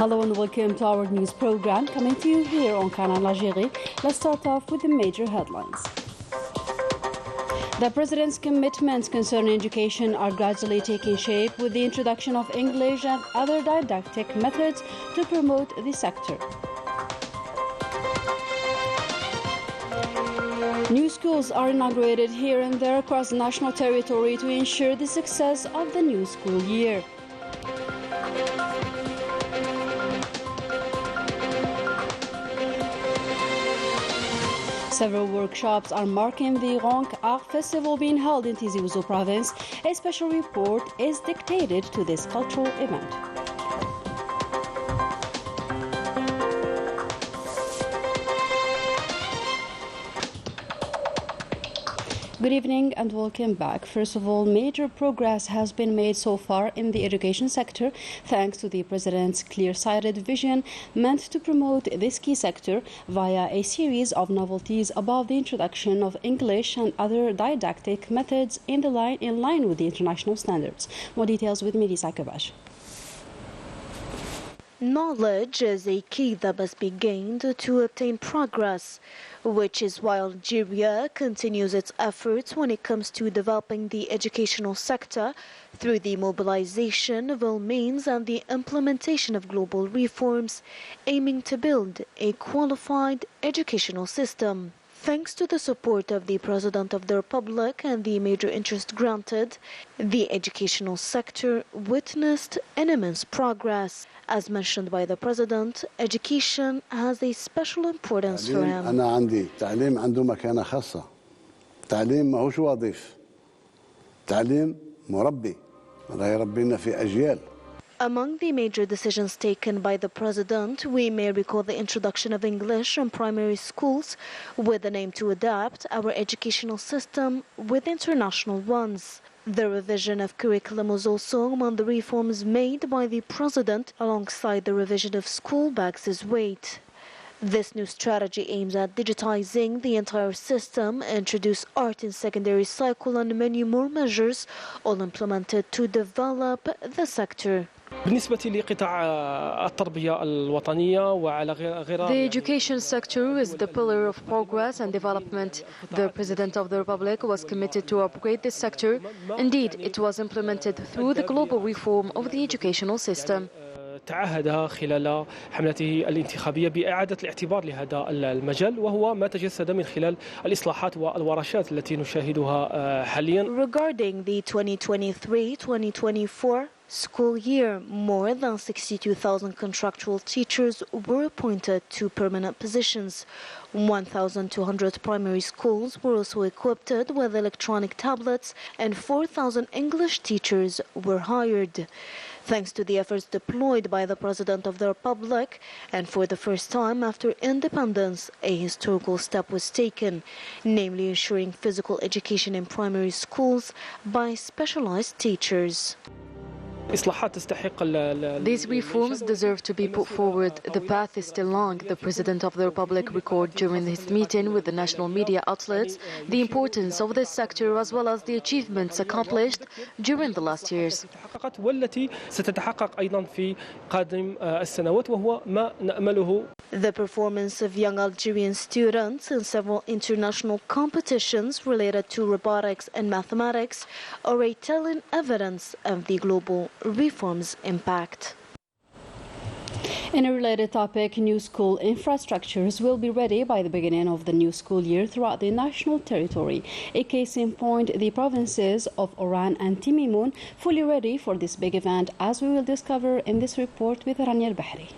Hello and welcome to our news program coming to you here on Canal, Algérie. Let's start off with the major headlines. The President's commitments concerning education are gradually taking shape with the introduction of English and other didactic methods to promote the sector. New schools are inaugurated here and there across the national territory to ensure the success of the new school year. Several workshops are marking the Ronk Art Festival being held in Tizi Ouzou province. A special report is dictated to this cultural event. Good evening and welcome back. First of all, major progress has been made so far in the education sector thanks to the President's clear-sighted vision meant to promote this key sector via a series of novelties above the introduction of English and other didactic methods in line with the international standards. More details with Melissa Kabash. Knowledge is a key that must be gained to obtain progress, which is why Algeria continues its efforts when it comes to developing the educational sector through the mobilization of all means and the implementation of global reforms, aiming to build a qualified educational system. Thanks to the support of the President of the Republic and the major interest granted, the educational sector witnessed an immense progress. As mentioned by the President, education has a special importance for him. أنا عندي تعليم عنده مكانة خاصة. تعليم ما هوش وظيف. تعليم مربي. الله يربينا في أجيال. Among the major decisions taken by the President, we may recall the introduction of English in primary schools with an aim to adapt our educational system with international ones. The revision of curriculum was also among the reforms made by the President alongside the revision of school bags' weight. This new strategy aims at digitizing the entire system, introduce art in secondary cycle and many more measures, all implemented to develop the sector. The education sector is the pillar of progress and development. The President of the Republic was committed to upgrade this sector. Indeed, it was implemented through the global reform of the educational system. تعهد خلال حملته الانتخابية بإعادة الاعتبار لهذا المجال وهو ما تجسد من خلال الإصلاحات والورشات التي نشاهدها حاليا. Regarding the 2023-2024 school year, more than 62,000 contractual teachers were appointed to permanent positions. 1,200 primary schools were also equipped with electronic tablets and 4,000 English teachers were hired. Thanks to the efforts deployed by the President of the Republic, and for the first time after independence, a historical step was taken, namely ensuring physical education in primary schools by specialized teachers. These reforms deserve to be put forward. The path is still long. The President of the Republic recorded during his meeting with the national media outlets the importance of this sector as well as the achievements accomplished during the last years. The performance of young Algerian students in several international competitions related to robotics and mathematics are a telling evidence of the global reforms' impact. In a related topic, new school infrastructures will be ready by the beginning of the new school year throughout the national territory. A case in point, the provinces of Oran and Timimoun fully ready for this big event, as we will discover in this report with Rania Al-Bahri.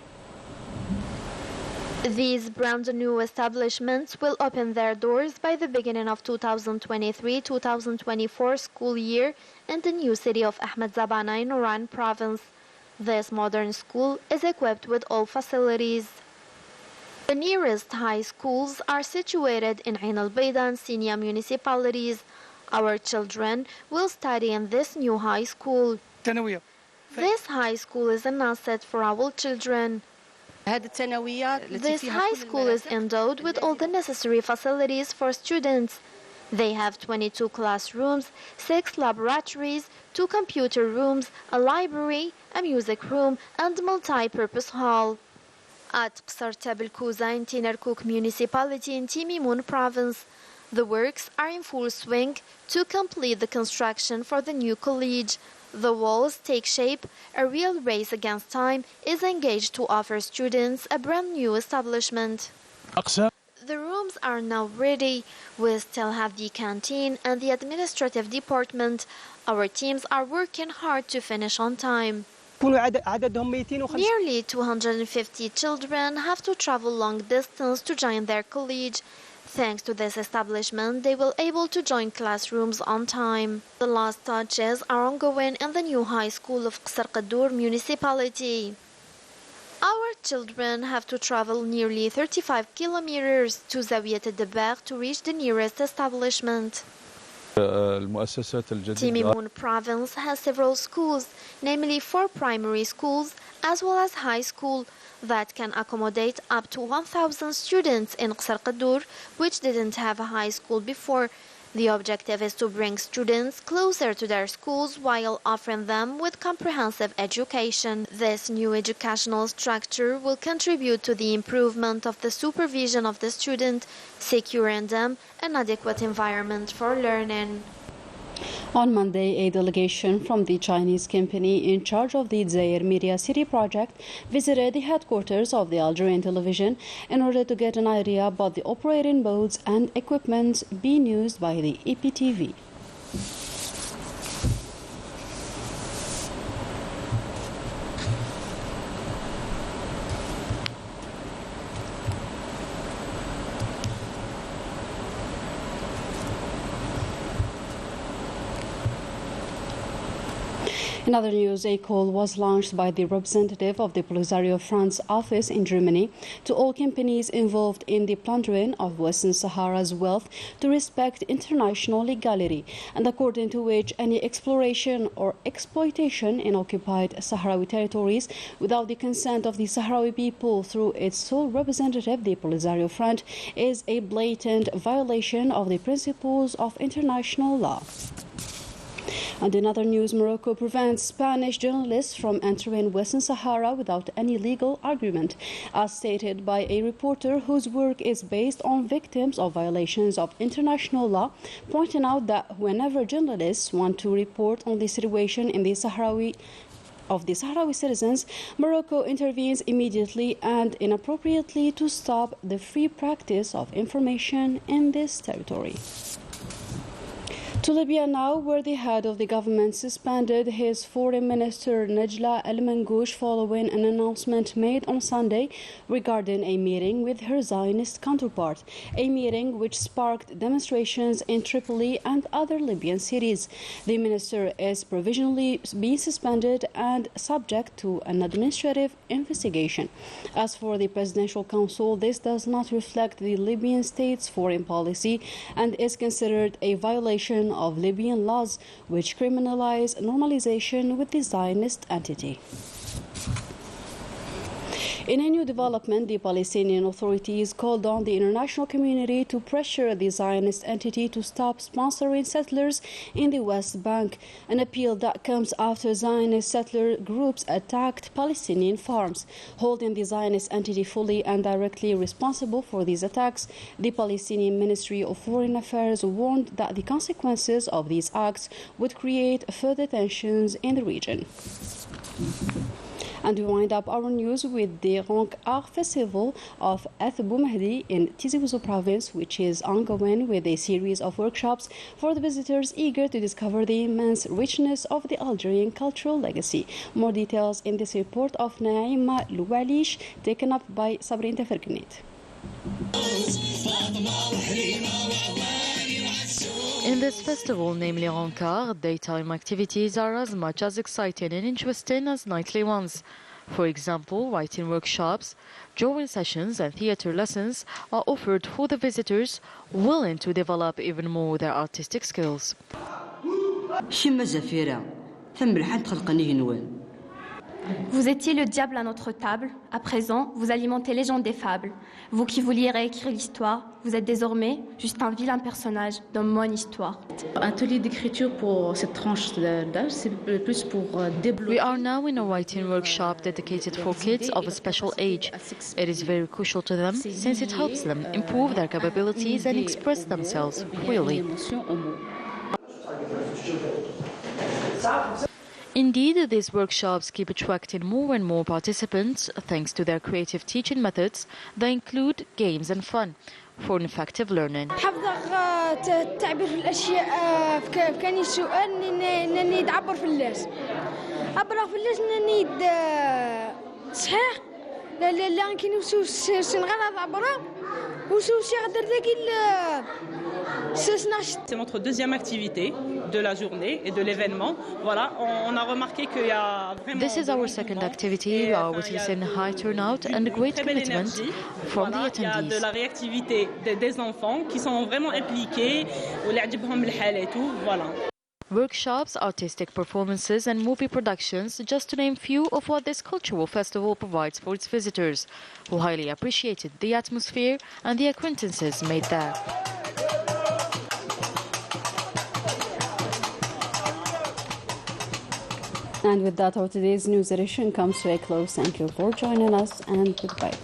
These brand new establishments will open their doors by the beginning of 2023-2024 school year in the new city of Ahmed Zabana in Oran province. This modern school is equipped with all facilities. The nearest high schools are situated in Ain al-Bayda and Sinia municipalities. Our children will study in this new high school. This high school is an asset for our children. This high school is endowed with all the necessary facilities for students. They have 22 classrooms, 6 laboratories, 2 computer rooms, a library, a music room, and multi-purpose hall. At Qsar Tab El Kouza in Tinarkouk municipality in Timimoun province, the works are in full swing to complete the construction for the new college. The walls take shape. A real race against time is engaged to offer students a brand new establishment. The rooms are now ready. We still have the canteen and the administrative department. Our teams are working hard to finish on time. Nearly 250 children have to travel long distance to join their college. Thanks to this establishment, they will be able to join classrooms on time. The last touches are ongoing in the new high school of Qsar Qadour municipality. Our children have to travel nearly 35 kilometers to Zawiyat al-Dabbagh to reach the nearest establishment. Timimoun province has several schools, namely 4 primary schools as well as high school, that can accommodate up to 1,000 students in Qsar Qadour, which didn't have a high school before. The objective is to bring students closer to their schools while offering them with comprehensive education. This new educational structure will contribute to the improvement of the supervision of the student, securing them an adequate environment for learning. On Monday, a delegation from the Chinese company in charge of the Zaire Media City project visited the headquarters of the Algerian television in order to get an idea about the operating modes and equipment being used by the EPTV. In other news, a call was launched by the representative of the Polisario France office in Germany to all companies involved in the plundering of Western Sahara's wealth to respect international legality, and according to which any exploration or exploitation in occupied Sahrawi territories without the consent of the Sahrawi people through its sole representative, the Polisario Front, is a blatant violation of the principles of international law. And in other news, Morocco prevents Spanish journalists from entering Western Sahara without any legal argument, as stated by a reporter whose work is based on victims of violations of international law, pointing out that whenever journalists want to report on the situation in the Sahrawi citizens, Morocco intervenes immediately and inappropriately to stop the free practice of information in this territory. To Libya now, where the head of the government suspended his foreign minister Najla El-Mangoush following an announcement made on Sunday regarding a meeting with her Zionist counterpart, a meeting which sparked demonstrations in Tripoli and other Libyan cities. The minister is provisionally being suspended and subject to an administrative investigation. As for the Presidential Council, this does not reflect the Libyan state's foreign policy and is considered a violation of Libyan laws which criminalize normalization with the Zionist entity. In a new development, the Palestinian authorities called on the international community to pressure the Zionist entity to stop sponsoring settlers in the West Bank, an appeal that comes after Zionist settler groups attacked Palestinian farms. Holding the Zionist entity fully and directly responsible for these attacks, the Palestinian Ministry of Foreign Affairs warned that the consequences of these acts would create further tensions in the region. And we wind up our news with the Rank Art Festival of Athbou Mahdi in Tizi Ouzou province, which is ongoing with a series of workshops for the visitors eager to discover the immense richness of the Algerian cultural legacy. More details in this report of Naima Loualish, taken up by Sabrin Tefergnit. In this festival, namely Rankar, daytime activities are as much as exciting and interesting as nightly ones. For example, writing workshops, drawing sessions and theatre lessons are offered for the visitors willing to develop even more their artistic skills. Vous étiez le diable à notre table. À présent, vous alimentez les gens des fables. Vous qui vouliez réécrire l'histoire, vous êtes désormais juste un vilain personnage dans mon histoire. Atelier d'écriture pour cette tranche d'âge, c'est plus pour débloquer. We are now in a writing workshop dedicated for kids of a special age. It is very crucial to them since it helps them improve their capabilities and express themselves freely. Indeed, these workshops keep attracting more and more participants thanks to their creative teaching methods that include games and fun for an effective learning. حافظة التعبير في الأشياء كان السؤال إنني أعبر في الليل أعبر في الليل إنني صحيح لا يمكن سنغال عبره وسوسي غدر ذاك C'est notre deuxième activité de la journée et de l'événement. Voilà, on a remarqué qu'il y a vraiment. This is our second activity. We are witnessing high turnout and great commitment from the Il y a de la attendees. réactivité des enfants qui sont vraiment impliqués, واللي عجبهم الحال et tout. Voilà. Workshops, artistic performances and movie productions, just to name few of what this cultural festival provides for its visitors, who highly appreciated the atmosphere and the acquaintances made there. And with that, our today's news edition comes to a close. Thank you for joining us, and goodbye.